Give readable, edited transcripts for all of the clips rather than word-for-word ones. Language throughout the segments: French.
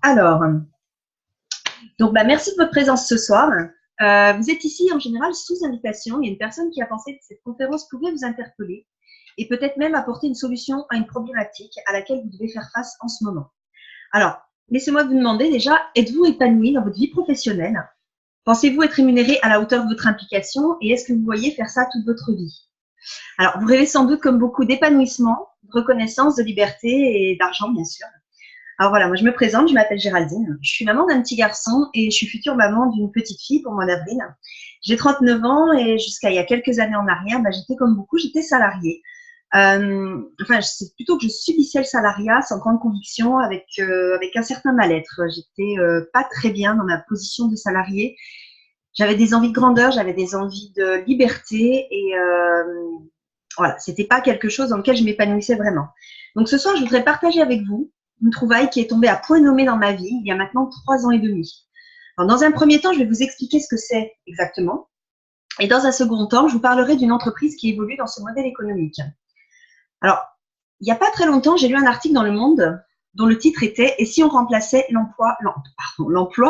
Alors, merci de votre présence ce soir. Vous êtes ici en général sous invitation. Il y a une personne qui a pensé que cette conférence pouvait vous interpeller et peut-être même apporter une solution à une problématique à laquelle vous devez faire face en ce moment. Alors, laissez-moi vous demander déjà, êtes-vous épanoui dans votre vie professionnelle? Pensez-vous être rémunéré à la hauteur de votre implication et est-ce que vous voyez faire ça toute votre vie? Alors, vous rêvez sans doute comme beaucoup d'épanouissement, de reconnaissance, de liberté et d'argent, bien sûr. Alors voilà, moi je me présente, je m'appelle Géraldine, je suis maman d'un petit garçon et je suis future maman d'une petite fille pour le mois d'avril. J'ai 39 ans et jusqu'à il y a quelques années en arrière, j'étais comme beaucoup, j'étais salariée. C'est plutôt que je subissais le salariat sans grande conviction avec un certain mal-être. J'étais pas très bien dans ma position de salariée. J'avais des envies de grandeur, j'avais des envies de liberté et voilà, c'était pas quelque chose dans lequel je m'épanouissais vraiment. Donc ce soir, je voudrais partager avec vous une trouvaille qui est tombée à point nommé dans ma vie il y a maintenant 3 ans et demi. Alors, dans un premier temps, je vais vous expliquer ce que c'est exactement. Et dans un second temps, je vous parlerai d'une entreprise qui évolue dans ce modèle économique. Alors, il n'y a pas très longtemps, j'ai lu un article dans Le Monde dont le titre était « Et si on remplaçait l'emploi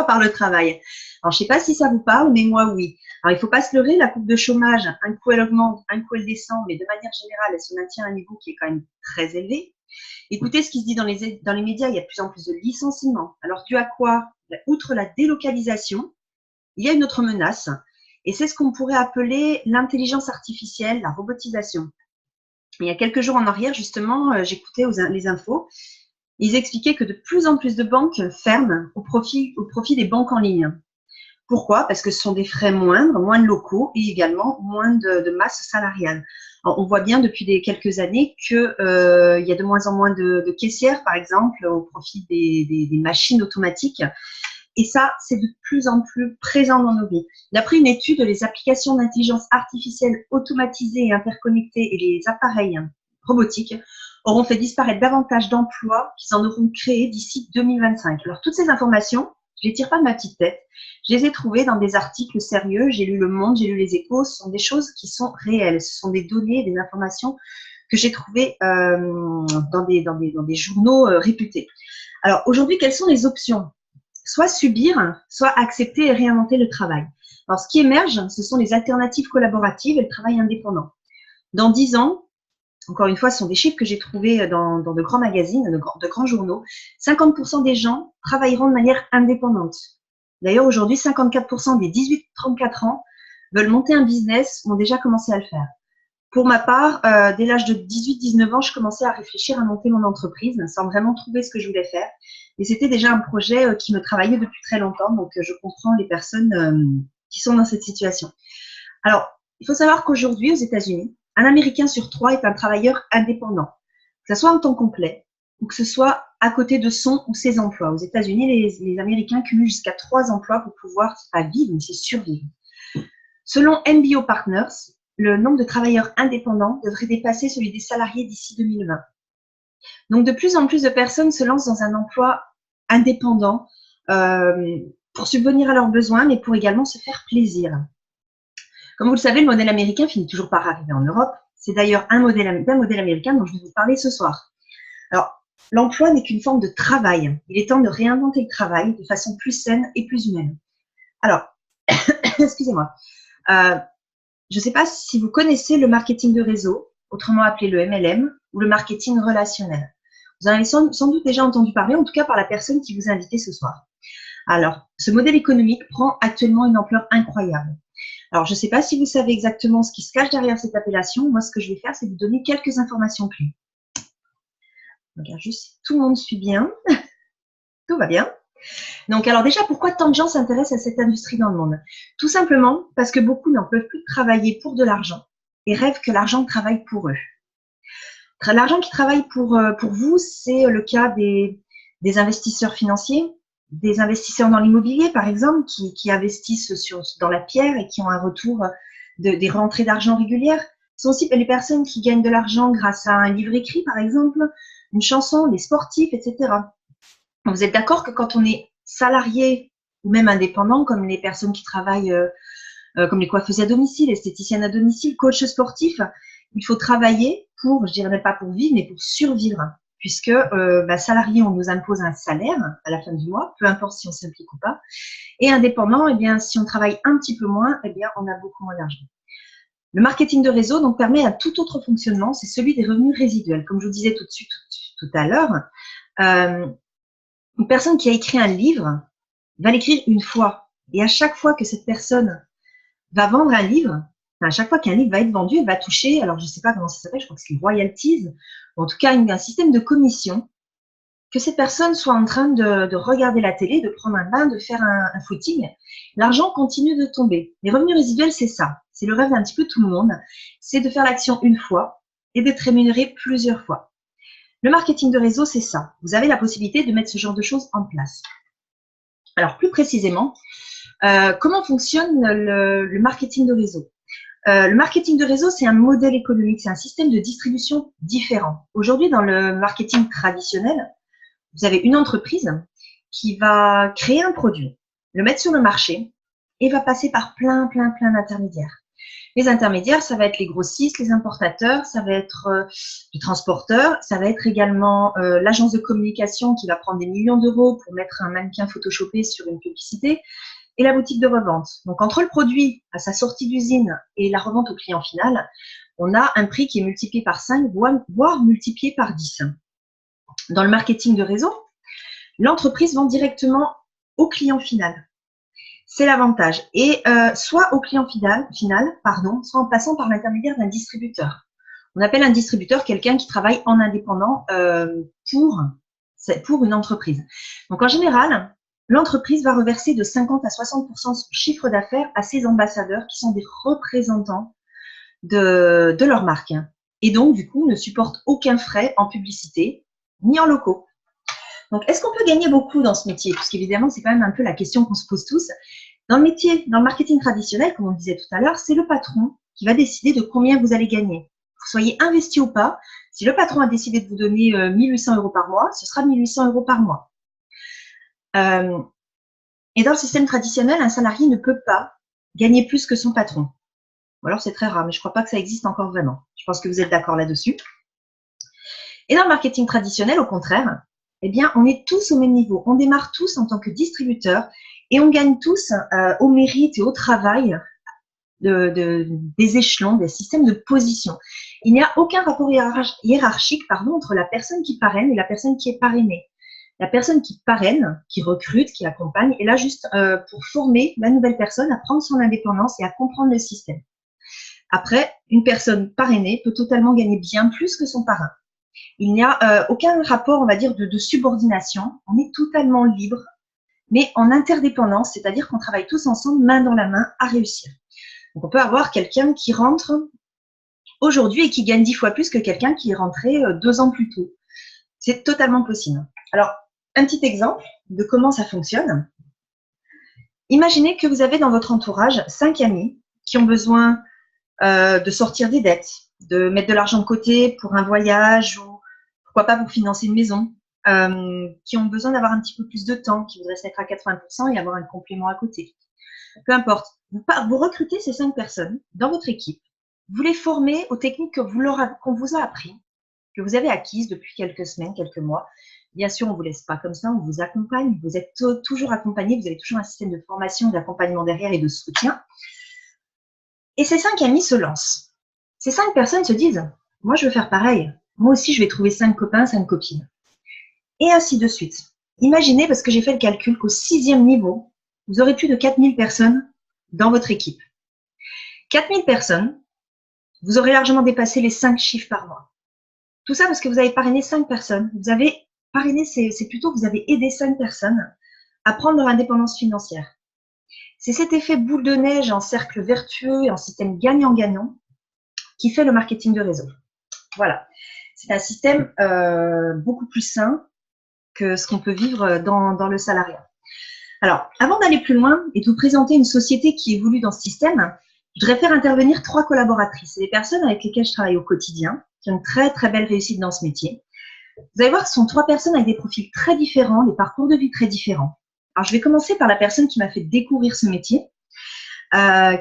par le travail ?» Alors, je ne sais pas si ça vous parle, mais moi, oui. Alors, il ne faut pas se leurrer, la courbe de chômage, un coup elle augmente, un coup elle descend, mais de manière générale, elle se maintient à un niveau qui est quand même très élevé. Écoutez ce qui se dit dans les médias, il y a de plus en plus de licenciements. Alors, dû à quoi? Outre la délocalisation, il y a une autre menace, et c'est ce qu'on pourrait appeler l'intelligence artificielle, la robotisation. Il y a quelques jours en arrière, justement, j'écoutais les infos, ils expliquaient que de plus en plus de banques ferment au profit des banques en ligne. Pourquoi? Parce que ce sont des frais moindres, moins de locaux et également moins de masse salariale. Alors, on voit bien depuis quelques années qu'il y a de moins en moins de caissières, par exemple, au profit des machines automatiques. Et ça, c'est de plus en plus présent dans nos vies. D'après une étude, les applications d'intelligence artificielle automatisées et interconnectées et les appareils robotiques auront fait disparaître davantage d'emplois qu'ils en auront créé d'ici 2025. Alors, toutes ces informations, je ne les tire pas de ma petite tête. Je les ai trouvées dans des articles sérieux. J'ai lu Le Monde, j'ai lu Les Échos. Ce sont des choses qui sont réelles. Ce sont des données, des informations que j'ai trouvées dans des journaux réputés. Alors, aujourd'hui, quelles sont les options? Soit subir, soit accepter et réinventer le travail. Alors, ce qui émerge, ce sont les alternatives collaboratives et le travail indépendant. Dans 10 ans, encore une fois, ce sont des chiffres que j'ai trouvés dans de grands magazines, de grands journaux, 50% des gens travailleront de manière indépendante. D'ailleurs, aujourd'hui, 54% des 18-34 ans veulent monter un business ou ont déjà commencé à le faire. Pour ma part, dès l'âge de 18-19 ans, je commençais à réfléchir à monter mon entreprise sans vraiment trouver ce que je voulais faire. Et c'était déjà un projet qui me travaillait depuis très longtemps, donc je comprends les personnes qui sont dans cette situation. Alors, il faut savoir qu'aujourd'hui, aux États-Unis, un Américain sur 3 est un travailleur indépendant, que ce soit en temps complet ou que ce soit à côté de son ou ses emplois. Aux États-Unis, les Américains cumulent jusqu'à 3 emplois pour pouvoir, pas vivre, mais c'est survivre. Selon MBO Partners, le nombre de travailleurs indépendants devrait dépasser celui des salariés d'ici 2020. Donc, de plus en plus de personnes se lancent dans un emploi indépendant pour subvenir à leurs besoins, mais pour également se faire plaisir. Comme vous le savez, le modèle américain finit toujours par arriver en Europe. C'est d'ailleurs d'un modèle américain dont je vais vous parler ce soir. Alors, l'emploi n'est qu'une forme de travail. Il est temps de réinventer le travail de façon plus saine et plus humaine. Alors, excusez-moi. Je ne sais pas si vous connaissez le marketing de réseau, autrement appelé le MLM, ou le marketing relationnel. Vous en avez sans doute déjà entendu parler, en tout cas par la personne qui vous a invité ce soir. Alors, ce modèle économique prend actuellement une ampleur incroyable. Alors, je ne sais pas si vous savez exactement ce qui se cache derrière cette appellation. Moi, ce que je vais faire, c'est vous donner quelques informations clés. Regarde juste si tout le monde suit bien. Tout va bien. Donc, alors déjà, pourquoi tant de gens s'intéressent à cette industrie dans le monde? Tout simplement parce que beaucoup n'en peuvent plus travailler pour de l'argent et rêvent que l'argent travaille pour eux. L'argent qui travaille pour vous, c'est le cas des investisseurs financiers, des investisseurs dans l'immobilier, par exemple, qui investissent dans la pierre et qui ont un retour des rentrées d'argent régulières. Ce sont aussi les personnes qui gagnent de l'argent grâce à un livre écrit, par exemple, une chanson, les sportifs, etc. Vous êtes d'accord que quand on est salarié ou même indépendant, comme les personnes qui travaillent, comme les coiffeuses à domicile, esthéticiennes à domicile, coachs sportifs, il faut travailler pour, je dirais pas pour vivre, mais pour survivre. puisque salarié, on nous impose un salaire à la fin du mois, peu importe si on s'implique ou pas. Et indépendant, eh bien, si on travaille un petit peu moins, eh bien, on a beaucoup moins d'argent. Le marketing de réseau donc, permet un tout autre fonctionnement, c'est celui des revenus résiduels. Comme je vous disais tout à l'heure, une personne qui a écrit un livre va l'écrire une fois. Et à chaque fois que cette personne va vendre un livre, à chaque fois qu'un livre va être vendu, elle va toucher, alors je ne sais pas comment ça s'appelle, je crois que c'est royalties, ou en tout cas un système de commission, que cette personne soit en train de regarder la télé, de prendre un bain, de faire un footing, l'argent continue de tomber. Les revenus résiduels, c'est ça. C'est le rêve d'un petit peu tout le monde. C'est de faire l'action une fois et d'être rémunéré plusieurs fois. Le marketing de réseau, c'est ça. Vous avez la possibilité de mettre ce genre de choses en place. Alors, plus précisément, comment fonctionne le marketing de réseau? Le marketing de réseau, c'est un modèle économique, c'est un système de distribution différent. Aujourd'hui, dans le marketing traditionnel, vous avez une entreprise qui va créer un produit, le mettre sur le marché et va passer par plein d'intermédiaires. Les intermédiaires, ça va être les grossistes, les importateurs, ça va être les transporteurs, ça va être également l'agence de communication qui va prendre des millions d'euros pour mettre un mannequin photoshopé sur une publicité et la boutique de revente. Donc, entre le produit à sa sortie d'usine et la revente au client final, on a un prix qui est multiplié par 5, voire multiplié par 10. Dans le marketing de réseau, l'entreprise vend directement au client final. C'est l'avantage. Et soit au client final, soit en passant par l'intermédiaire d'un distributeur. On appelle un distributeur quelqu'un qui travaille en indépendant pour une entreprise. Donc en général, l'entreprise va reverser de 50 à 60% de son chiffre d'affaires à ses ambassadeurs qui sont des représentants de leur marque. Et donc, du coup, ne supportent aucun frais en publicité ni en locaux. Donc, est-ce qu'on peut gagner beaucoup dans ce métier? Puisqu'évidemment, c'est quand même un peu la question qu'on se pose tous. Dans le marketing traditionnel, comme on le disait tout à l'heure, c'est le patron qui va décider de combien vous allez gagner. Que vous soyez investi ou pas, si le patron a décidé de vous donner 1800 euros par mois, ce sera 1800 euros par mois. Et dans le système traditionnel, un salarié ne peut pas gagner plus que son patron. Ou alors c'est très rare, mais je ne crois pas que ça existe encore vraiment. Je pense que vous êtes d'accord là-dessus. Et dans le marketing traditionnel, au contraire, eh bien, on est tous au même niveau. On démarre tous en tant que distributeurs et on gagne tous au mérite et au travail des échelons, des systèmes de position. Il n'y a aucun rapport hiérarchique entre la personne qui parraine et la personne qui est parrainée. La personne qui parraine, qui recrute, qui accompagne, est là juste pour former la nouvelle personne à prendre son indépendance et à comprendre le système. Après, une personne parrainée peut totalement gagner bien plus que son parrain. Il n'y a aucun rapport, on va dire, de subordination. On est totalement libre, mais en interdépendance, c'est-à-dire qu'on travaille tous ensemble, main dans la main, à réussir. Donc, on peut avoir quelqu'un qui rentre aujourd'hui et qui gagne 10 fois plus que quelqu'un qui est rentré 2 ans plus tôt. C'est totalement possible. Alors, un petit exemple de comment ça fonctionne. Imaginez que vous avez dans votre entourage 5 amis qui ont besoin de sortir des dettes, de mettre de l'argent de côté pour un voyage ou pourquoi pas pour financer une maison, qui ont besoin d'avoir un petit peu plus de temps, qui voudraient se mettre à 80% et avoir un complément à côté. Peu importe. Vous recrutez ces 5 personnes dans votre équipe, vous les formez aux techniques qu'on vous a appris, que vous avez acquises depuis quelques semaines, quelques mois. Bien sûr, on ne vous laisse pas comme ça, on vous accompagne, vous êtes toujours accompagné, vous avez toujours un système de formation, d'accompagnement derrière et de soutien. Et ces 5 amis se lancent. Ces 5 personnes se disent, moi je veux faire pareil, moi aussi je vais trouver 5 copains, 5 copines. Et ainsi de suite. Imaginez, parce que j'ai fait le calcul, qu'au 6e niveau, vous aurez plus de 4000 personnes dans votre équipe. 4000 personnes, vous aurez largement dépassé les 5 chiffres par mois. Tout ça parce que vous avez parrainé 5 personnes. Vous avez parrainé, c'est plutôt que vous avez aidé 5 personnes à prendre leur indépendance financière. C'est cet effet boule de neige en cercle vertueux et en système gagnant-gagnant qui fait le marketing de réseau. Voilà. C'est un système beaucoup plus sain que ce qu'on peut vivre dans le salariat. Alors, avant d'aller plus loin et de vous présenter une société qui évolue dans ce système, je voudrais faire intervenir 3 collaboratrices. C'est des personnes avec lesquelles je travaille au quotidien, qui ont une très, très belle réussite dans ce métier. Vous allez voir, ce sont 3 personnes avec des profils très différents, des parcours de vie très différents. Alors, je vais commencer par la personne qui m'a fait découvrir ce métier.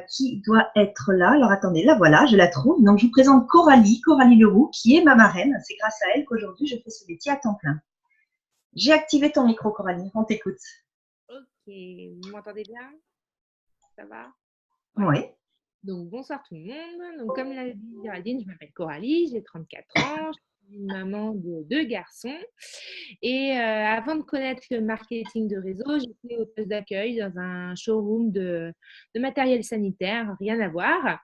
qui doit être là. Alors attendez, la voilà, je la trouve. Donc je vous présente Coralie, Coralie Leroux, qui est ma marraine. C'est grâce à elle qu'aujourd'hui je fais ce métier à temps plein. J'ai activé ton micro, Coralie, on t'écoute. Ok, vous m'entendez bien? Ça va? Ouais. Oui. Donc, bonsoir tout le monde. Donc, comme l'a dit Géraldine, je m'appelle Coralie, j'ai 34 ans, je suis une maman de 2 garçons. Et avant de connaître le marketing de réseau, j'étais hôtesse d'accueil dans un showroom de matériel sanitaire, rien à voir.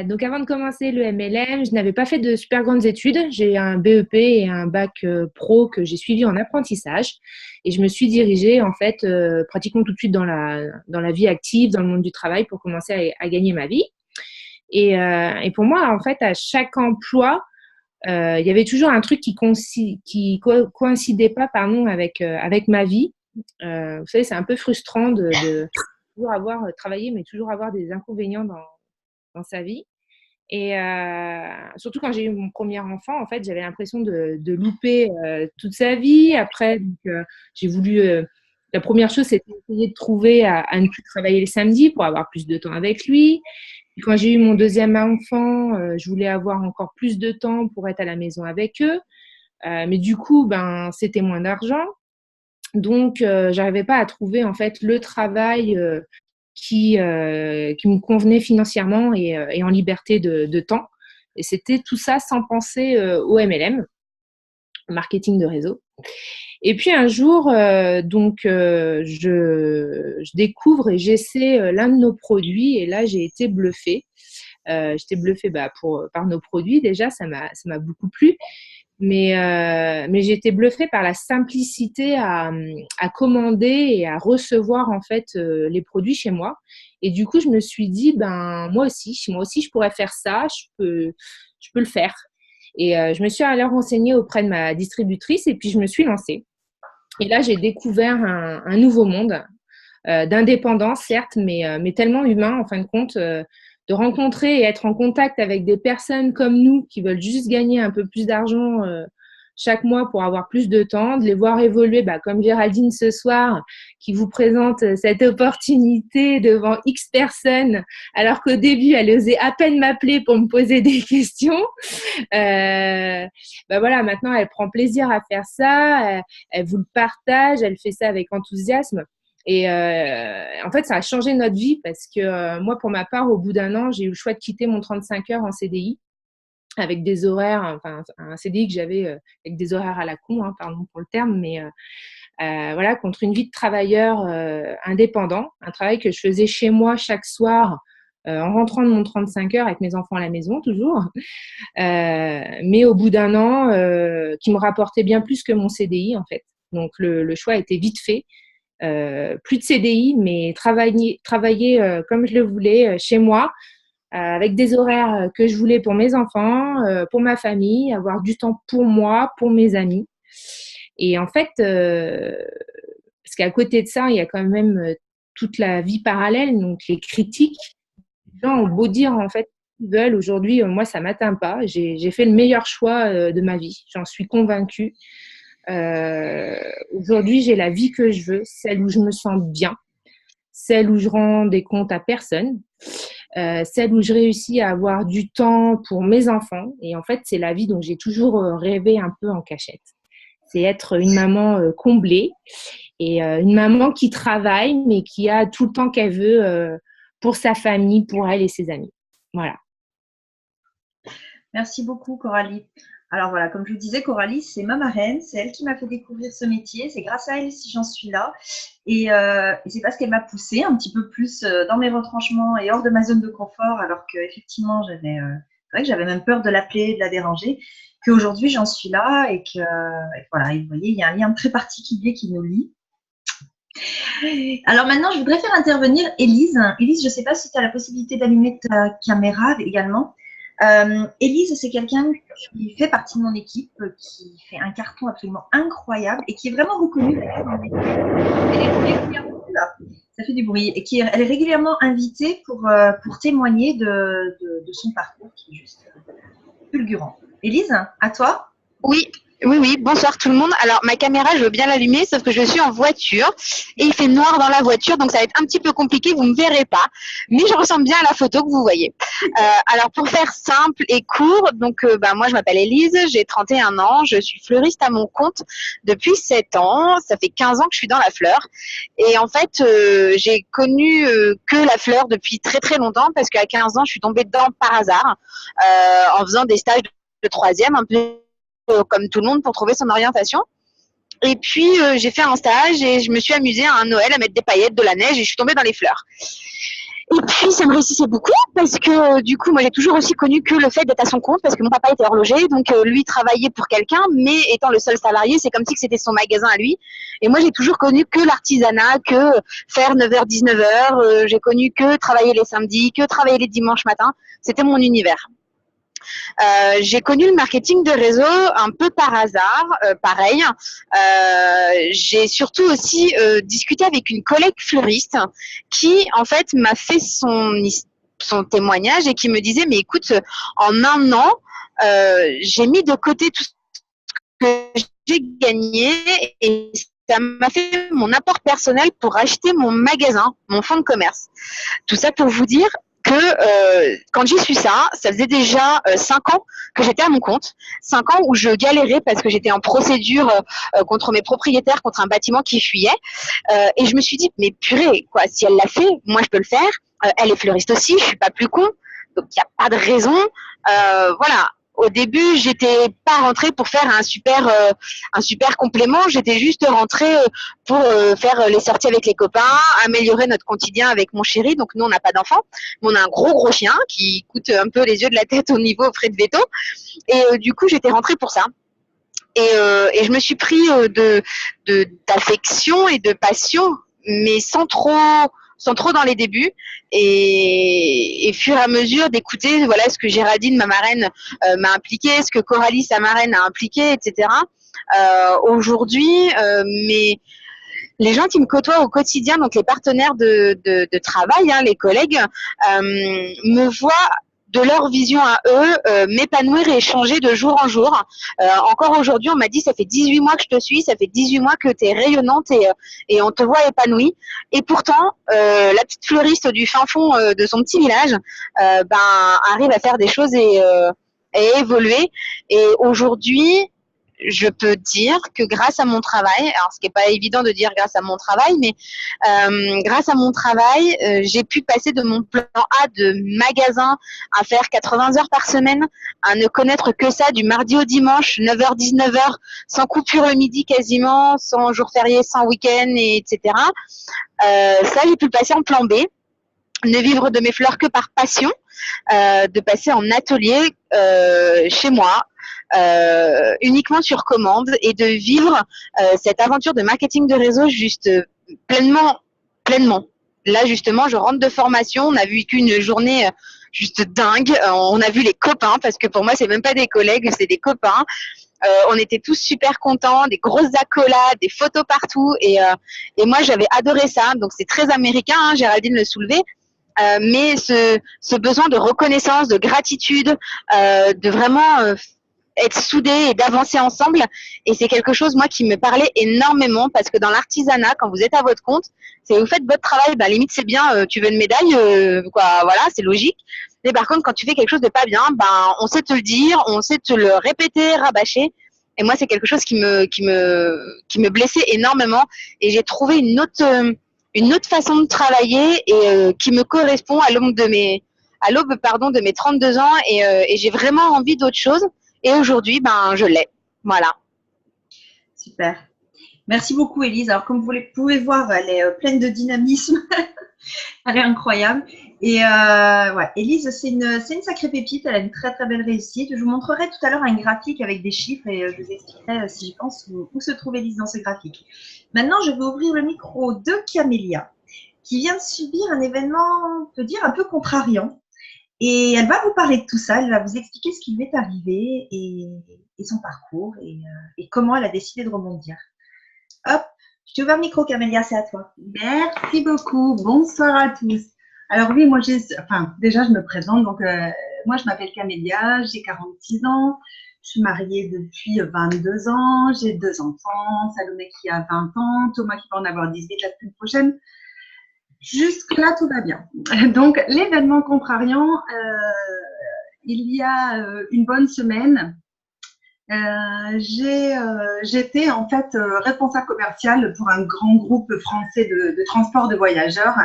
Donc, avant de commencer le MLM, je n'avais pas fait de super grandes études. J'ai un BEP et un bac pro que j'ai suivi en apprentissage. Et je me suis dirigée, en fait, pratiquement tout de suite dans la vie active, dans le monde du travail pour commencer à gagner ma vie. Et pour moi, en fait, à chaque emploi, il y avait toujours un truc qui coïncidait pas, pardon, avec ma vie. Vous savez, c'est un peu frustrant de toujours avoir travaillé, mais toujours avoir des inconvénients dans sa vie. Et surtout quand j'ai eu mon premier enfant, en fait, j'avais l'impression de louper toute sa vie. Après, donc, j'ai voulu. La première chose, c'était d'essayer de trouver à ne plus travailler les samedis pour avoir plus de temps avec lui. Et quand j'ai eu mon deuxième enfant, je voulais avoir encore plus de temps pour être à la maison avec eux. Mais du coup, ben, c'était moins d'argent. Donc, j'arrivais pas à trouver en fait le travail qui me convenait financièrement et en liberté de temps. Et c'était tout ça sans penser au MLM, marketing de réseau. Et puis un jour, je découvre et j'essaie l'un de nos produits et là, j'ai été bluffée. J'étais bluffée par nos produits déjà, ça m'a beaucoup plu. Mais j'ai été bluffée par la simplicité à commander et à recevoir en fait les produits chez moi. Et du coup, je me suis dit, ben moi aussi, je pourrais faire ça, je peux le faire. Et je me suis allée renseigner auprès de ma distributrice et puis je me suis lancée. Et là, j'ai découvert un nouveau monde d'indépendance, certes, mais tellement humain en fin de compte. De rencontrer et être en contact avec des personnes comme nous qui veulent juste gagner un peu plus d'argent chaque mois pour avoir plus de temps, de les voir évoluer, bah, comme Géraldine ce soir, qui vous présente cette opportunité devant X personnes, alors qu'au début, elle osait à peine m'appeler pour me poser des questions. Bah voilà, maintenant, elle prend plaisir à faire ça, elle vous le partage, elle fait ça avec enthousiasme. Et en fait, ça a changé notre vie parce que moi, pour ma part, au bout d'un an, j'ai eu le choix de quitter mon 35 heures en CDI avec des horaires, enfin un CDI que j'avais avec des horaires à la con, hein, pardon pour le terme, mais voilà, contre une vie de travailleur indépendant, un travail que je faisais chez moi chaque soir en rentrant de mon 35 heures avec mes enfants à la maison toujours, mais au bout d'un an, qui me rapportait bien plus que mon CDI en fait. Donc le choix a été vite fait. Plus de CDI, mais travailler comme je le voulais chez moi, avec des horaires que je voulais pour mes enfants, pour ma famille, avoir du temps pour moi, pour mes amis. Et en fait, parce qu'à côté de ça, il y a quand même toute la vie parallèle, donc les critiques. Les gens ont beau dire en fait ce qu'ils veulent. Aujourd'hui, moi, ça m'atteint pas. J'ai fait le meilleur choix de ma vie. J'en suis convaincue. Aujourd'hui, j'ai la vie que je veux, celle où je me sens bien, celle où je rends des comptes à personne, celle où je réussis à avoir du temps pour mes enfants. Et en fait, c'est la vie dont j'ai toujours rêvé un peu en cachette. C'est être une maman comblée et une maman qui travaille, mais qui a tout le temps qu'elle veut pour sa famille, pour elle et ses amis. Voilà. Merci beaucoup, Coralie. Alors voilà, comme je vous disais, Coralie, c'est ma marraine, c'est elle qui m'a fait découvrir ce métier, c'est grâce à elle si j'en suis là. Et c'est parce qu'elle m'a poussée un petit peu plus dans mes retranchements et hors de ma zone de confort, alors qu'effectivement, c'est vrai que j'avais même peur de l'appeler, de la déranger, qu'aujourd'hui j'en suis là et voilà, et vous voyez, il y a un lien très particulier qui nous lie. Alors maintenant, je voudrais faire intervenir Élise. Élise, je ne sais pas si tu as la possibilité d'allumer ta caméra également. Élise, c'est quelqu'un qui fait partie de mon équipe, qui fait un carton absolument incroyable et qui est vraiment reconnue dans le métier. Elle est régulièrement, là, ça fait du bruit, et elle est régulièrement invitée pour témoigner de son parcours qui est juste fulgurant. Élise, à toi. Oui, Oui, oui, bonsoir tout le monde. Alors, ma caméra, je veux bien l'allumer, sauf que je suis en voiture et il fait noir dans la voiture, donc ça va être un petit peu compliqué, vous ne me verrez pas, mais je ressemble bien à la photo que vous voyez. Alors, pour faire simple et court, donc moi, je m'appelle Élise, j'ai 31 ans, je suis fleuriste à mon compte depuis 7 ans, ça fait 15 ans que je suis dans la fleur. Et en fait, j'ai connu que la fleur depuis très très longtemps, parce qu'à 15 ans, je suis tombée dedans par hasard, en faisant des stages de troisième, un peu comme tout le monde pour trouver son orientation. Et puis, j'ai fait un stage et je me suis amusée à un Noël à mettre des paillettes, de la neige et je suis tombée dans les fleurs. Et puis, ça me réussissait beaucoup parce que du coup, moi, j'ai toujours aussi connu que le fait d'être à son compte parce que mon papa était horloger, donc lui travaillait pour quelqu'un, mais étant le seul salarié, c'est comme si c'était son magasin à lui. Et moi, j'ai toujours connu que l'artisanat, que faire 9h-19h, j'ai connu que travailler les samedis, que travailler les dimanches matins. C'était mon univers. J'ai connu le marketing de réseau un peu par hasard, pareil. J'ai surtout aussi discuté avec une collègue fleuriste qui, en fait, m'a fait son témoignage et qui me disait, mais écoute, en un an, j'ai mis de côté tout ce que j'ai gagné et ça m'a fait mon apport personnel pour acheter mon magasin, mon fonds de commerce. Tout ça pour vous dire que quand j'ai su ça, ça faisait déjà 5 ans que j'étais à mon compte, 5 ans où je galérais parce que j'étais en procédure contre mes propriétaires, contre un bâtiment qui fuyait. Et je me suis dit, mais purée, quoi, si elle l'a fait, moi je peux le faire. Elle est fleuriste aussi, je suis pas plus con, donc il n'y a pas de raison. Voilà. Au début, j'étais pas rentrée pour faire un super complément. J'étais juste rentrée pour faire les sorties avec les copains, améliorer notre quotidien avec mon chéri. Donc nous, on n'a pas d'enfant, mais on a un gros chien qui coûte un peu les yeux de la tête au niveau frais de veto. Et du coup, j'étais rentrée pour ça. Et je me suis pris d'affection et de passion, mais sans trop dans les débuts. Et fur et à mesure d'écouter voilà ce que Géraldine, ma marraine, m'a impliqué, ce que Coralie, sa marraine, a impliqué, etc. Aujourd'hui, les gens qui me côtoient au quotidien, donc les partenaires de travail, les collègues, me voient de leur vision à eux m'épanouir et changer de jour en jour. Encore aujourd'hui, on m'a dit, ça fait 18 mois que je te suis, ça fait 18 mois que tu es rayonnante et on te voit épanouie. Et pourtant, la petite fleuriste du fin fond de son petit village arrive à faire des choses et évoluer. Et aujourd'hui, je peux dire que grâce à mon travail, alors ce qui n'est pas évident de dire grâce à mon travail, mais grâce à mon travail, j'ai pu passer de mon plan A de magasin à faire 80 heures par semaine, à ne connaître que ça du mardi au dimanche, 9h-19h, sans coupure le midi quasiment, sans jour férié, sans week-end, etc. Ça, j'ai pu le passer en plan B, ne vivre de mes fleurs que par passion, de passer en atelier chez moi, uniquement sur commande et de vivre cette aventure de marketing de réseau juste pleinement. Là, justement, je rentre de formation. On a vécu une journée juste dingue. On a vu les copains, parce que pour moi, c'est même pas des collègues, c'est des copains. On était tous super contents, des grosses accolades, des photos partout. Et moi, j'avais adoré ça. Donc, c'est très américain, Géraldine le soulevait. Mais ce besoin de reconnaissance, de gratitude, de vraiment être soudés et d'avancer ensemble. Et c'est quelque chose, moi, qui me parlait énormément parce que dans l'artisanat, quand vous êtes à votre compte, c'est vous faites votre travail, limite c'est bien, tu veux une médaille, quoi, voilà, c'est logique. Mais par contre, quand tu fais quelque chose de pas bien, on sait te le dire, on sait te le répéter, rabâcher. Et moi, c'est quelque chose qui me blessait énormément. Et j'ai trouvé une autre façon de travailler et qui me correspond à l'aube de mes 32 ans et j'ai vraiment envie d'autre chose. Et aujourd'hui, je l'ai. Voilà. Super. Merci beaucoup, Élise. Alors, comme vous pouvez voir, elle est pleine de dynamisme. Elle est incroyable. Et ouais, Élise, c'est une sacrée pépite. Elle a une très, très belle réussite. Je vous montrerai tout à l'heure un graphique avec des chiffres et je vous expliquerai, si j'y pense, où se trouve Élise dans ce graphique. Maintenant, je vais ouvrir le micro de Camélia, qui vient de subir un événement, on peut dire, un peu contrariant. Et elle va vous parler de tout ça, elle va vous expliquer ce qui lui est arrivé et son parcours et comment elle a décidé de rebondir. Hop, je te ouvre le micro, Camélia, c'est à toi. Merci beaucoup. Bonsoir à tous. Alors oui, déjà je me présente. Donc moi je m'appelle Camélia, j'ai 46 ans. Je suis mariée depuis 22 ans, j'ai 2 enfants, Salomé qui a 20 ans, Thomas qui va en avoir 18 la semaine prochaine. Jusque-là, tout va bien. Donc, l'événement contrariant, il y a une bonne semaine, j'étais en fait responsable commerciale pour un grand groupe français de transport de voyageurs.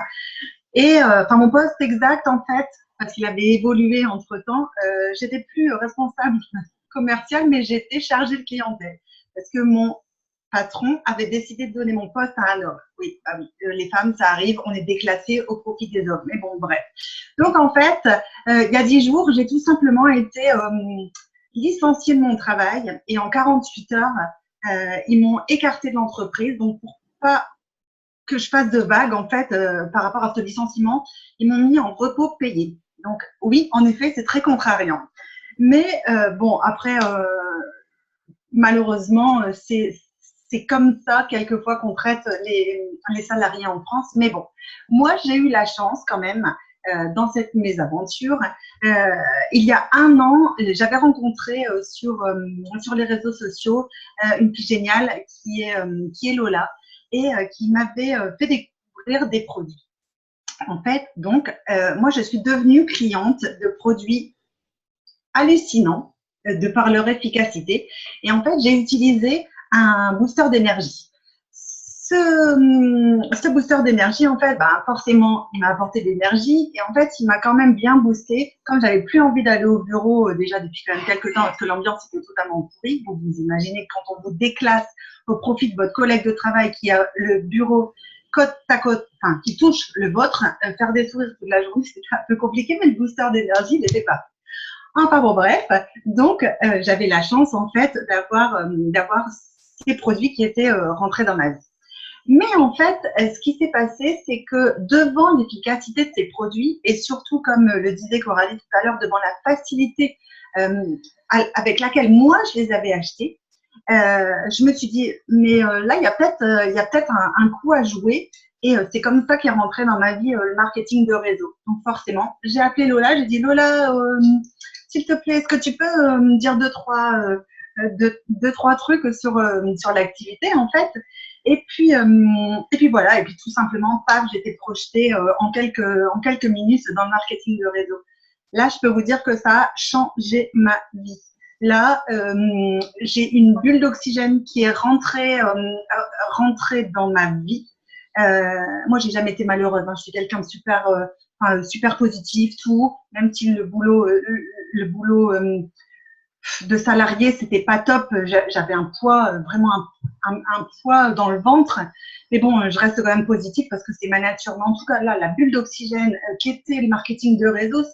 Et mon poste exact, en fait, parce qu'il avait évolué entre-temps, j'étais plus responsable commerciale, mais j'étais chargée de clientèle. Parce que mon patron avait décidé de donner mon poste à un homme. Oui, bah oui, les femmes, ça arrive, on est déclassé au profit des hommes. Mais bon, bref. Donc, en fait, il y a 10 jours, j'ai tout simplement été licenciée de mon travail. Et en 48 heures, ils m'ont écartée de l'entreprise. Donc, pour pas que je fasse de vagues, en fait, par rapport à ce licenciement, ils m'ont mis en repos payé. Donc, oui, en effet, c'est très contrariant. Mais bon, après, malheureusement, c'est comme ça, quelquefois, qu'on traite les salariés en France. Mais bon, moi, j'ai eu la chance quand même, dans cette mésaventure. Il y a 1 an, j'avais rencontré sur les réseaux sociaux une fille géniale qui est Lola et qui m'avait fait découvrir des produits. En fait, donc, moi, je suis devenue cliente de produits hallucinants de par leur efficacité. Et en fait, j'ai utilisé un booster d'énergie. Ce booster d'énergie, en fait, forcément, il m'a apporté de l'énergie et en fait, il m'a quand même bien boosté. Comme j'avais plus envie d'aller au bureau déjà depuis quand même quelques temps parce que l'ambiance était totalement pourrie, vous imaginez quand on vous déclasse au profit de votre collègue de travail qui a le bureau côte à côte, enfin, qui touche le vôtre, faire des sourires toute la journée, c'était un peu compliqué, mais le booster d'énergie n'était pas. Enfin bon, bref, donc j'avais la chance en fait d'avoir ces produits qui étaient rentrés dans ma vie. Mais en fait, ce qui s'est passé, c'est que devant l'efficacité de ces produits et surtout, comme le disait Coralie tout à l'heure, devant la facilité avec laquelle moi je les avais achetés, je me suis dit, mais là, il y a peut-être un coup à jouer. Et c'est comme ça qu'est rentré dans ma vie le marketing de réseau. Donc forcément, j'ai appelé Lola, j'ai dit Lola, s'il te plaît, est-ce que tu peux me dire deux, trois trucs sur l'activité en fait. Et puis voilà, et puis tout simplement, paf, j'étais projetée en quelques minutes dans le marketing de réseau. Là, je peux vous dire que ça a changé ma vie. Là, j'ai une bulle d'oxygène qui est rentrée dans ma vie. Moi, j'ai jamais été malheureuse. Hein. Je suis quelqu'un de super positif, tout. Même si le boulot de salarié, c'était pas top. J'avais un poids, vraiment un poids dans le ventre. Mais bon, je reste quand même positive parce que c'est ma nature. Mais en tout cas, là, la bulle d'oxygène qui était le marketing de réseau,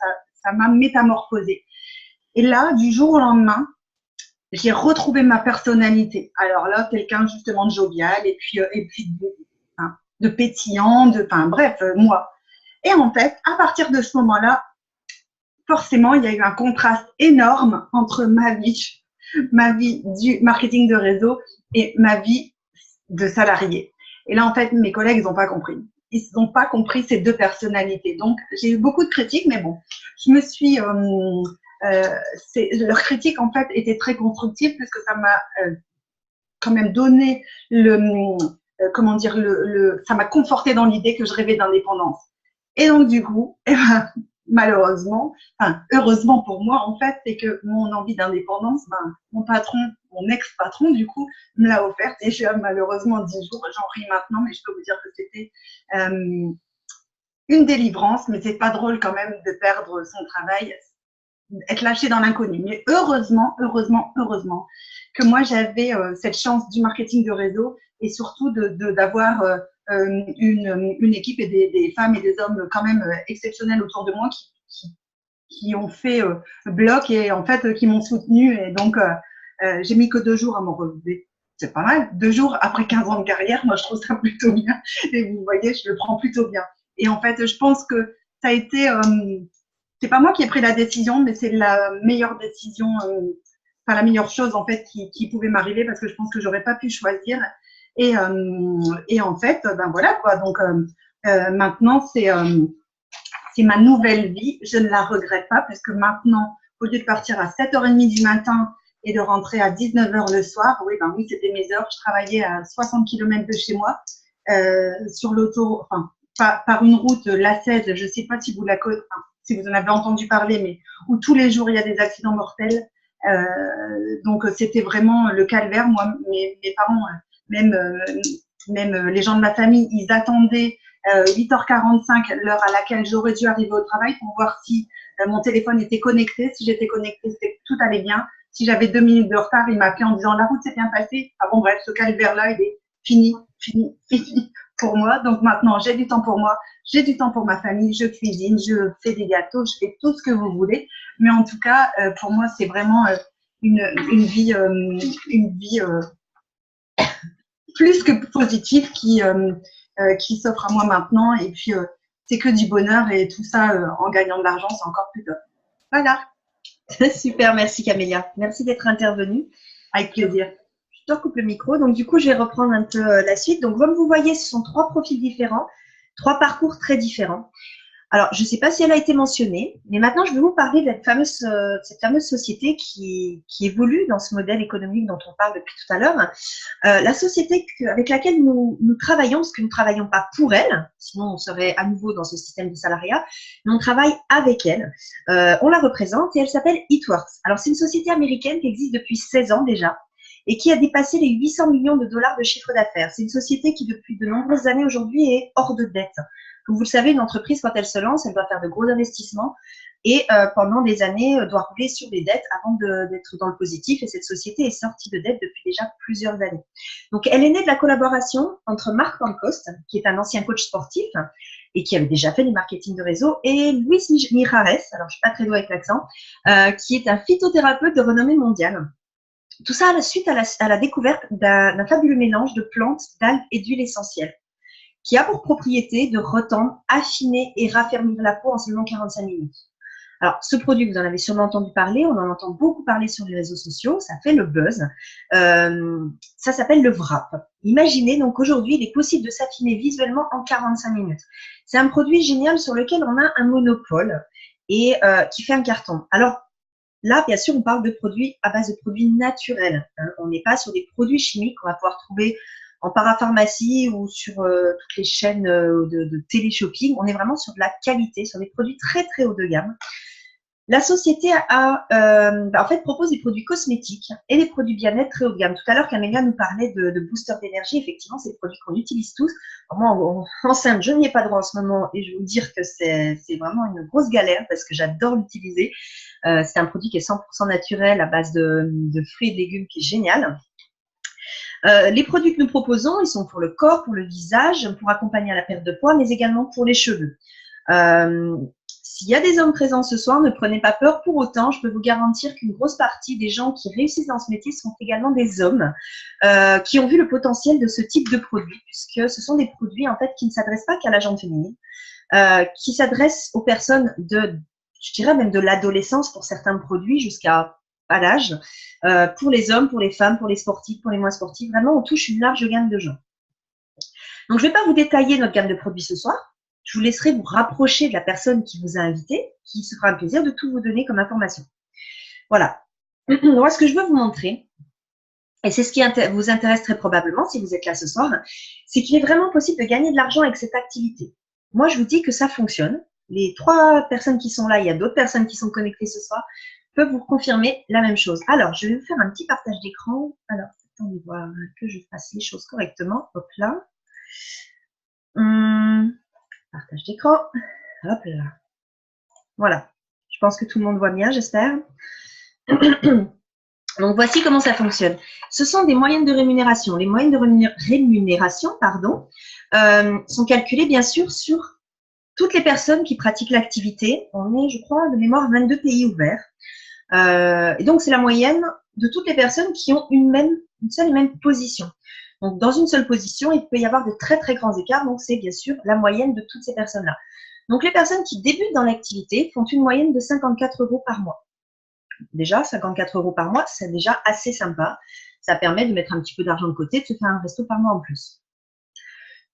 ça m'a métamorphosée. Et là, du jour au lendemain, j'ai retrouvé ma personnalité. Alors là, quelqu'un justement de jovial et puis de pétillant, bref, moi. Et en fait, à partir de ce moment-là, forcément, il y a eu un contraste énorme entre ma vie du marketing de réseau et ma vie de salarié. Et là, en fait, mes collègues, ils n'ont pas compris. Ils n'ont pas compris ces deux personnalités. Donc, j'ai eu beaucoup de critiques, mais bon, je me suis... leur critique, en fait, était très constructive puisque ça m'a quand même donné ça m'a conforté dans l'idée que je rêvais d'indépendance. Et donc, du coup, malheureusement, heureusement pour moi, en fait, c'est que mon envie d'indépendance, mon ex-patron, du coup, me l'a offerte et j'ai malheureusement 10 jours, j'en ris maintenant, mais je peux vous dire que c'était une délivrance, mais c'est pas drôle quand même de perdre son travail, être lâché dans l'inconnu. Mais heureusement que moi, j'avais cette chance du marketing de réseau et surtout d'avoir une équipe et des femmes et des hommes quand même exceptionnels autour de moi qui ont fait bloc et en fait qui m'ont soutenu. Et donc, j'ai mis que 2 jours à m'en relever. C'est pas mal. 2 jours après 15 ans de carrière, moi, je trouve ça plutôt bien. Et vous voyez, je le prends plutôt bien. Et en fait, je pense que ça a été... c'est pas moi qui ai pris la décision, mais c'est la meilleure décision, la meilleure chose en fait qui pouvait m'arriver parce que je pense que j'aurais pas pu choisir. Et en fait, voilà quoi. Donc maintenant c'est ma nouvelle vie. Je ne la regrette pas parce que maintenant, au lieu de partir à 7h30 du matin et de rentrer à 19 h le soir. Oui, ben oui, c'était mes heures. Je travaillais à 60 km de chez moi, sur l'auto, enfin, par une route, la 16, je ne sais pas si vous la connaissez, enfin, si vous en avez entendu parler, mais où tous les jours il y a des accidents mortels. Donc c'était vraiment le calvaire. Moi, mes parents, même les gens de ma famille, ils attendaient 8h45, l'heure à laquelle j'aurais dû arriver au travail, pour voir si mon téléphone était connecté. Si j'étais connectée, tout allait bien. Si j'avais 2 minutes de retard, il m'appelait en disant la route s'est bien passée. Ah bon, bref, ce calvaire-là, il est fini pour moi. Donc maintenant, j'ai du temps pour moi, j'ai du temps pour ma famille, je cuisine, je fais des gâteaux, je fais tout ce que vous voulez. Mais en tout cas, pour moi, c'est vraiment une vie plus que positive qui s'offre à moi maintenant. Et puis, c'est que du bonheur, et tout ça en gagnant de l'argent, c'est encore plus top. Voilà. Super, merci Camélia. Merci d'être intervenue. Avec plaisir. Je te recoupe le micro. Donc, du coup, je vais reprendre un peu la suite. Donc, comme vous voyez, ce sont 3 profils différents, 3 parcours très différents. Alors, je ne sais pas si elle a été mentionnée, mais maintenant, je vais vous parler de cette fameuse société qui évolue dans ce modèle économique dont on parle depuis tout à l'heure. La société avec laquelle nous travaillons, parce que nous ne travaillons pas pour elle, sinon on serait à nouveau dans ce système de salariat, mais on travaille avec elle. On la représente et elle s'appelle Eatworks. Alors, c'est une société américaine qui existe depuis 16 ans déjà et qui a dépassé les 800 millions de dollars de chiffre d'affaires. C'est une société qui, depuis de nombreuses années aujourd'hui, est hors de dette. Comme vous le savez, une entreprise, quand elle se lance, elle doit faire de gros investissements et pendant des années, doit rouler sur des dettes avant d'être dans le positif. Et cette société est sortie de dette depuis déjà plusieurs années. Donc, elle est née de la collaboration entre Marc Pancoast, qui est un ancien coach sportif et qui avait déjà fait du marketing de réseau, et Luis Mijares, alors je ne suis pas très douée avec l'accent, qui est un phytothérapeute de renommée mondiale. Tout ça à la suite à la découverte d'un fabuleux mélange de plantes, d'algues et d'huiles essentielles, qui a pour propriété de retendre, affiner et raffermir la peau en seulement 45 minutes. Alors, ce produit, vous en avez sûrement entendu parler, on en entend beaucoup parler sur les réseaux sociaux, ça fait le buzz. Ça s'appelle le wrap. Imaginez donc aujourd'hui, il est possible de s'affiner visuellement en 45 minutes. C'est un produit génial sur lequel on a un monopole et qui fait un carton. Alors, là, bien sûr, on parle de produits à base de produits naturels. On n'est pas sur des produits chimiques qu'on va pouvoir trouver en parapharmacie ou sur toutes les chaînes de télé-shopping. On est vraiment sur de la qualité, sur des produits très, très haut de gamme. La société en fait, propose des produits cosmétiques et des produits bien-être très haut de gamme. Tout à l'heure, Camélia nous parlait de booster d'énergie. Effectivement, c'est des produits qu'on utilise tous. Alors moi, enceinte, je n'y ai pas droit en ce moment et je vais vous dire que c'est vraiment une grosse galère parce que j'adore l'utiliser. C'est un produit qui est 100% naturel à base de fruits et de légumes qui est génial. Les produits que nous proposons, ils sont pour le corps, pour le visage, pour accompagner à la perte de poids, mais également pour les cheveux. S'il y a des hommes présents ce soir, ne prenez pas peur. Pour autant, je peux vous garantir qu'une grosse partie des gens qui réussissent dans ce métier sont également des hommes qui ont vu le potentiel de ce type de produit, puisque ce sont des produits en fait qui ne s'adressent pas qu'à la gente féminine, qui s'adressent aux personnes je dirais même de l'adolescence pour certains produits jusqu'à pas l'âge, pour les hommes, pour les femmes, pour les sportifs, pour les moins sportifs. Vraiment, on touche une large gamme de gens. Donc, je ne vais pas vous détailler notre gamme de produits ce soir. Je vous laisserai vous rapprocher de la personne qui vous a invité, qui se fera un plaisir de tout vous donner comme information. Voilà. Moi, ce que je veux vous montrer, et c'est ce qui vous intéresse très probablement si vous êtes là ce soir, c'est qu'il est vraiment possible de gagner de l'argent avec cette activité. Moi, je vous dis que ça fonctionne. Les 3 personnes qui sont là, il y a d'autres personnes qui sont connectées ce soir, peuvent vous confirmer la même chose. Alors, je vais vous faire un petit partage d'écran. Alors, attendez voir que je fasse les choses correctement. Hop là. Partage d'écran. Hop là. Voilà. Je pense que tout le monde voit bien, j'espère. Donc, voici comment ça fonctionne. Ce sont des moyennes de rémunération. Les moyennes de rémunération, sont calculées, bien sûr, sur toutes les personnes qui pratiquent l'activité. On est, je crois, de mémoire, 22 pays ouverts. Et donc, c'est la moyenne de toutes les personnes qui ont une seule et même position. Donc, dans une seule position, il peut y avoir de très, très grands écarts. Donc, c'est bien sûr la moyenne de toutes ces personnes-là. Donc, les personnes qui débutent dans l'activité font une moyenne de 54 € par mois. Déjà, 54 € par mois, c'est déjà assez sympa. Ça permet de mettre un petit peu d'argent de côté, de se faire un resto par mois en plus.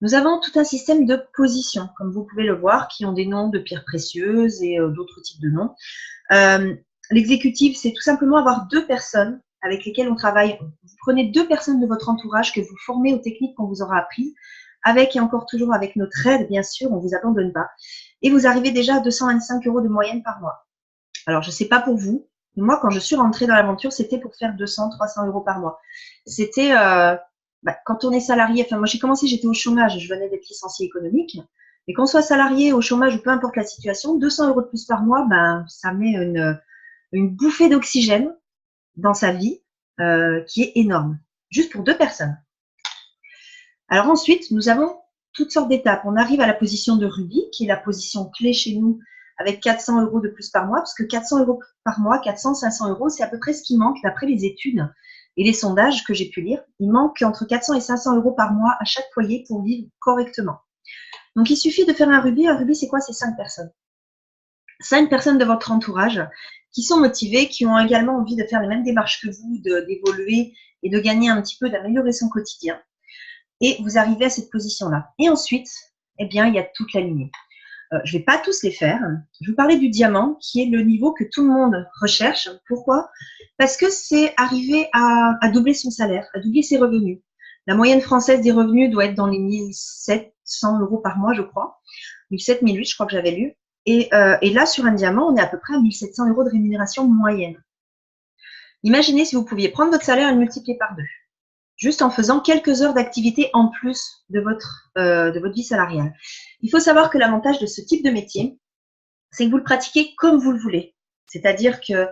Nous avons tout un système de positions, comme vous pouvez le voir, qui ont des noms de pierres précieuses et d'autres types de noms. L'exécutif, c'est tout simplement avoir 2 personnes avec lesquels on travaille. Vous prenez 2 personnes de votre entourage que vous formez aux techniques qu'on vous aura apprises, avec et encore toujours avec notre aide, bien sûr, on ne vous abandonne pas. Et vous arrivez déjà à 225 € de moyenne par mois. Alors, je ne sais pas pour vous, mais moi, quand je suis rentrée dans l'aventure, c'était pour faire 200, 300 € par mois. C'était, quand on est salarié, enfin, moi, j'ai commencé, j'étais au chômage, je venais d'être licenciée économique. Et qu'on soit salarié, au chômage ou peu importe la situation, 200 € de plus par mois, ça met une bouffée d'oxygène dans sa vie qui est énorme, juste pour 2 personnes. Alors ensuite, nous avons toutes sortes d'étapes. On arrive à la position de rubis, qui est la position clé chez nous, avec 400 € de plus par mois, parce que 400 € par mois, 400, 500 €, c'est à peu près ce qui manque d'après les études et les sondages que j'ai pu lire. Il manque entre 400 et 500 € par mois à chaque foyer pour vivre correctement. Donc, il suffit de faire un rubis. Un rubis, c'est quoi? C'est 5 personnes. 5 personnes de votre entourage qui sont motivées, qui ont également envie de faire les mêmes démarches que vous, d'évoluer et de gagner un petit peu, d'améliorer son quotidien. Et vous arrivez à cette position-là. Et ensuite, eh bien, il y a toute la lignée. Je ne vais pas tous les faire. Je vais vous parler du diamant, qui est le niveau que tout le monde recherche. Pourquoi? Parce que c'est arriver à doubler son salaire, à doubler ses revenus. La moyenne française des revenus doit être dans les 1700 € par mois, je crois. 1700, 1800, je crois que j'avais lu. Et là, sur un diamant, on est à peu près à 1700 € de rémunération moyenne. Imaginez si vous pouviez prendre votre salaire et le multiplier par 2. Juste en faisant quelques heures d'activité en plus de votre vie salariale. Il faut savoir que l'avantage de ce type de métier, c'est que vous le pratiquez comme vous le voulez. C'est-à-dire qu'il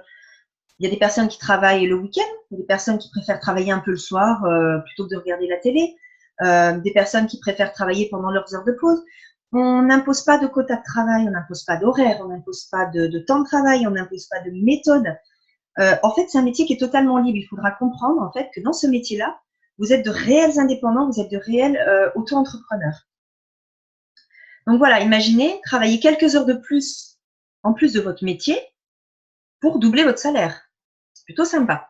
y a des personnes qui travaillent le week-end, il y a des personnes qui préfèrent travailler un peu le soir plutôt que de regarder la télé, des personnes qui préfèrent travailler pendant leurs heures de pause. On n'impose pas de quota de travail, on n'impose pas d'horaire, on n'impose pas de temps de travail, on n'impose pas de méthode. En fait, c'est un métier qui est totalement libre. Il faudra comprendre en fait que dans ce métier-là, vous êtes de réels indépendants, vous êtes de réels auto-entrepreneurs. Donc voilà, imaginez travailler quelques heures de plus en plus de votre métier pour doubler votre salaire. C'est plutôt sympa.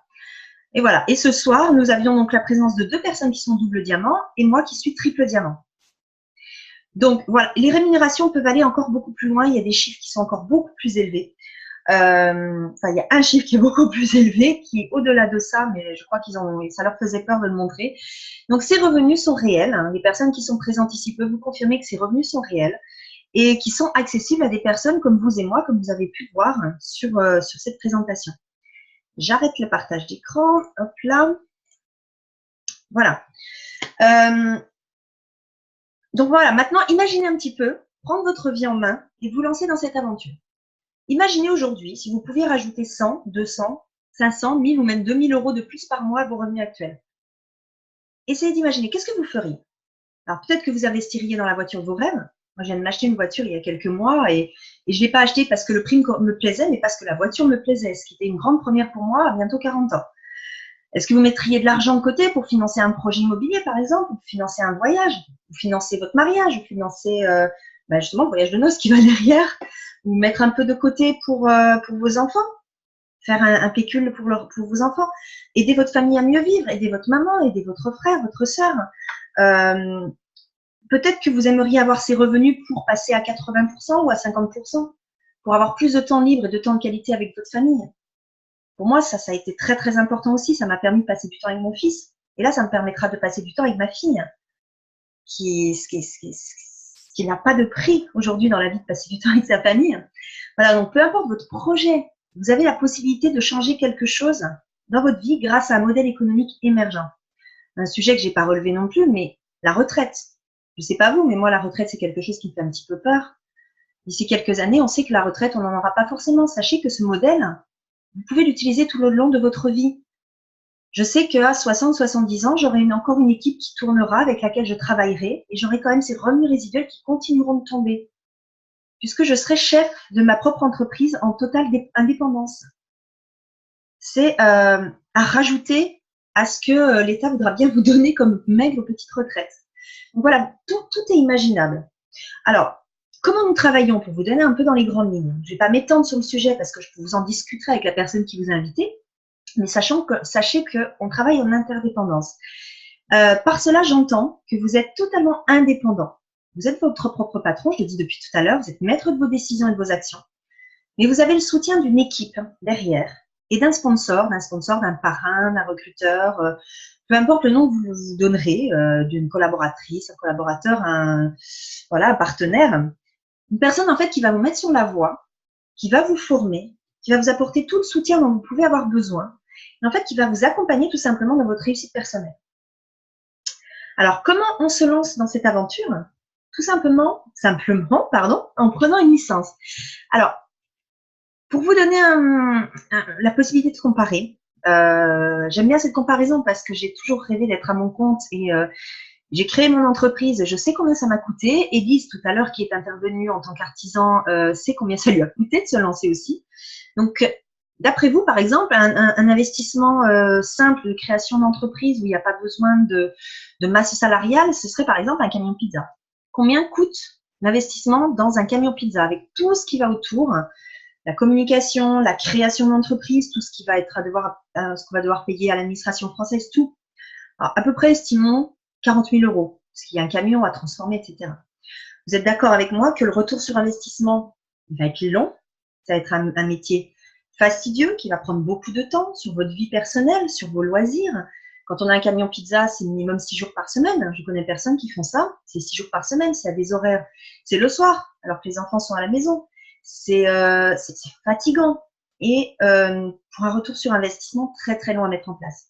Et voilà. Et ce soir, nous avions donc la présence de 2 personnes qui sont double diamant et moi qui suis triple diamant. Donc voilà, les rémunérations peuvent aller encore beaucoup plus loin. Il y a des chiffres qui sont encore beaucoup plus élevés. Il y a un chiffre qui est beaucoup plus élevé, qui est au-delà de ça, mais je crois ça leur faisait peur de le montrer. Donc, ces revenus sont réels. Les personnes qui sont présentes ici peuvent vous confirmer que ces revenus sont réels et qui sont accessibles à des personnes comme vous et moi, comme vous avez pu voir sur cette présentation. J'arrête le partage d'écran. Hop là. Voilà. Donc, voilà. Maintenant, imaginez un petit peu, prendre votre vie en main et vous lancer dans cette aventure. Imaginez aujourd'hui si vous pouviez rajouter 100, 200, 500, 1000 ou même 2000 € de plus par mois à vos revenus actuels. Essayez d'imaginer, qu'est-ce que vous feriez? Alors peut-être que vous investiriez dans la voiture de vos rêves. Moi, je viens de m'acheter une voiture il y a quelques mois et je ne l'ai pas achetée parce que le prix me plaisait, mais parce que la voiture me plaisait, ce qui était une grande première pour moi à bientôt 40 ans. Est-ce que vous mettriez de l'argent de côté pour financer un projet immobilier, par exemple, ou financer un voyage, ou financer votre mariage, ou financer justement le voyage de noces qui va derrière, ou mettre un peu de côté pour vos enfants, faire un pécule pour vos enfants, aider votre famille à mieux vivre, aider votre maman, aider votre frère, votre sœur. Peut-être que vous aimeriez avoir ces revenus pour passer à 80% ou à 50%, pour avoir plus de temps libre et de temps de qualité avec votre famille. Pour moi, ça a été très, très important aussi. Ça m'a permis de passer du temps avec mon fils. Et là, ça me permettra de passer du temps avec ma fille, qui n'a pas de prix aujourd'hui dans la vie de passer du temps avec sa famille. Voilà, donc peu importe votre projet, vous avez la possibilité de changer quelque chose dans votre vie grâce à un modèle économique émergent. Un sujet que je n'ai pas relevé non plus, mais la retraite. Je ne sais pas vous, mais moi, la retraite, c'est quelque chose qui me fait un petit peu peur. D'ici quelques années, on sait que la retraite, on n'en aura pas forcément. Sachez que ce modèle, vous pouvez l'utiliser tout le long de votre vie. Je sais qu'à 60, 70 ans, j'aurai encore une équipe qui tournera, avec laquelle je travaillerai, et j'aurai quand même ces revenus résiduels qui continueront de tomber, puisque je serai chef de ma propre entreprise en totale indépendance. C'est à rajouter à ce que l'État voudra bien vous donner comme maigre petite retraite. Donc voilà, tout est imaginable. Alors, comment nous travaillons pour vous donner un peu dans les grandes lignes? Je ne vais pas m'étendre sur le sujet parce que je vous en discuterai avec la personne qui vous a invité, mais sachez qu'on travaille en interdépendance. Par cela, j'entends que vous êtes totalement indépendant. Vous êtes votre propre patron, je le dis depuis tout à l'heure, vous êtes maître de vos décisions et de vos actions. Mais vous avez le soutien d'une équipe derrière et d'un sponsor, d'un parrain, d'un recruteur, peu importe le nom que vous vous donnerez, d'une collaboratrice, un collaborateur, un partenaire. Une personne en fait qui va vous mettre sur la voie, qui va vous former, qui va vous apporter tout le soutien dont vous pouvez avoir besoin, et en fait qui va vous accompagner tout simplement dans votre réussite personnelle. Alors, comment on se lance dans cette aventure? Tout simplement, en prenant une licence. Alors, pour vous donner la possibilité de comparer, j'aime bien cette comparaison parce que j'ai toujours rêvé d'être à mon compte et j'ai créé mon entreprise, je sais combien ça m'a coûté. Élise, tout à l'heure, qui est intervenue en tant qu'artisan, sait combien ça lui a coûté de se lancer aussi. Donc, d'après vous, par exemple, un investissement simple de création d'entreprise où il n'y a pas besoin de masse salariale, ce serait par exemple un camion pizza. Combien coûte l'investissement dans un camion pizza avec tout ce qui va autour, la communication, la création d'entreprise, tout ce qui va être ce qu'on va devoir payer à l'administration française, tout. Alors, à peu près, estimons 40 000 €, parce qu'il y a un camion à transformer, etc. Vous êtes d'accord avec moi que le retour sur investissement va être long, ça va être un métier fastidieux qui va prendre beaucoup de temps sur votre vie personnelle, sur vos loisirs. Quand on a un camion pizza, c'est minimum 6 jours par semaine. Je connais personne qui font ça. C'est 6 jours par semaine, c'est à des horaires. C'est le soir, alors que les enfants sont à la maison. C'est fatigant. Et pour un retour sur investissement très très long à mettre en place.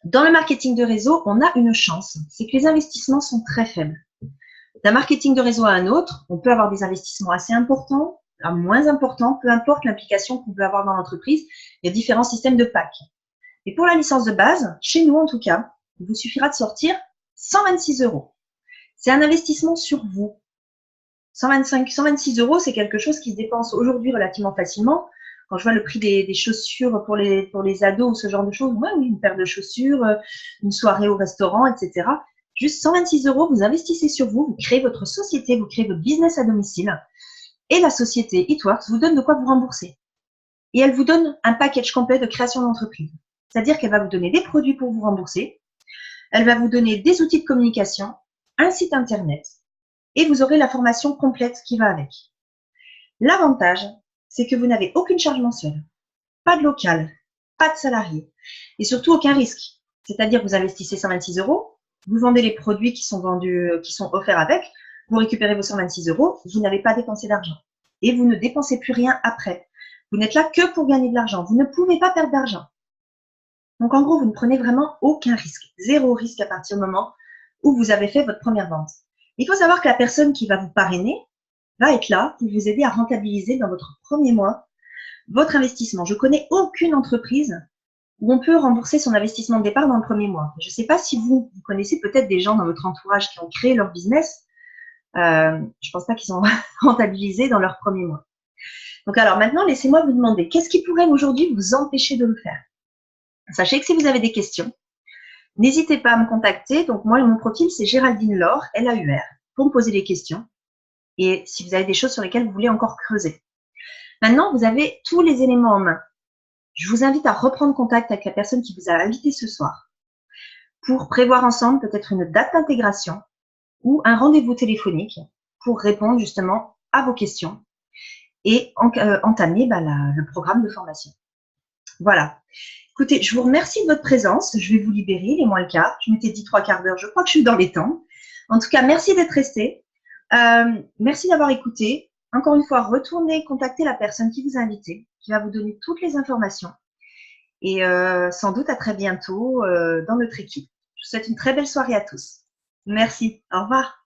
Dans le marketing de réseau, on a une chance, c'est que les investissements sont très faibles. D'un marketing de réseau à un autre, on peut avoir des investissements assez importants, moins importants, peu importe l'implication qu'on peut avoir dans l'entreprise. Il y a différents systèmes de packs. Et pour la licence de base, chez nous en tout cas, il vous suffira de sortir 126 €. C'est un investissement sur vous. 126 €, c'est quelque chose qui se dépense aujourd'hui relativement facilement. Quand je vois le prix des chaussures pour les ados ou ce genre de choses, oui, une paire de chaussures, une soirée au restaurant, etc. Juste 126 €, vous investissez sur vous, vous créez votre société, vous créez votre business à domicile. Et la société It-Works vous donne de quoi vous rembourser. Et elle vous donne un package complet de création d'entreprise. C'est-à-dire qu'elle va vous donner des produits pour vous rembourser, elle va vous donner des outils de communication, un site internet, et vous aurez la formation complète qui va avec. L'avantage, c'est que vous n'avez aucune charge mensuelle, pas de local, pas de salarié, et surtout aucun risque. C'est-à-dire que vous investissez 126 €, vous vendez les produits qui sont offerts avec, vous récupérez vos 126 €, vous n'avez pas dépensé d'argent. Et vous ne dépensez plus rien après. Vous n'êtes là que pour gagner de l'argent. Vous ne pouvez pas perdre d'argent. Donc, en gros, vous ne prenez vraiment aucun risque. Zéro risque à partir du moment où vous avez fait votre première vente. Il faut savoir que la personne qui va vous parrainer va être là pour vous aider à rentabiliser dans votre premier mois votre investissement. Je connais aucune entreprise où on peut rembourser son investissement de départ dans le premier mois. Je ne sais pas si vous connaissez peut-être des gens dans votre entourage qui ont créé leur business. Je ne pense pas qu'ils sont rentabilisés dans leur premier mois. Donc alors maintenant, laissez-moi vous demander, qu'est-ce qui pourrait aujourd'hui vous empêcher de le faire? Sachez que si vous avez des questions, n'hésitez pas à me contacter. Donc moi, mon profil, c'est Géraldine Laure, L-A-U-R, pour me poser des questions. Et si vous avez des choses sur lesquelles vous voulez encore creuser. Maintenant, vous avez tous les éléments en main. Je vous invite à reprendre contact avec la personne qui vous a invité ce soir pour prévoir ensemble peut-être une date d'intégration ou un rendez-vous téléphonique pour répondre justement à vos questions et entamer le programme de formation. Voilà. Écoutez, je vous remercie de votre présence. Je vais vous libérer, il est moins le quart. Je m'étais dit 3/4 d'heure, je crois que je suis dans les temps. En tout cas, merci d'être resté. Merci d'avoir écouté. Encore une fois, retournez contacter la personne qui vous a invité, qui va vous donner toutes les informations. Et sans doute à très bientôt dans notre équipe. Je vous souhaite une très belle soirée à tous. Merci. Au revoir.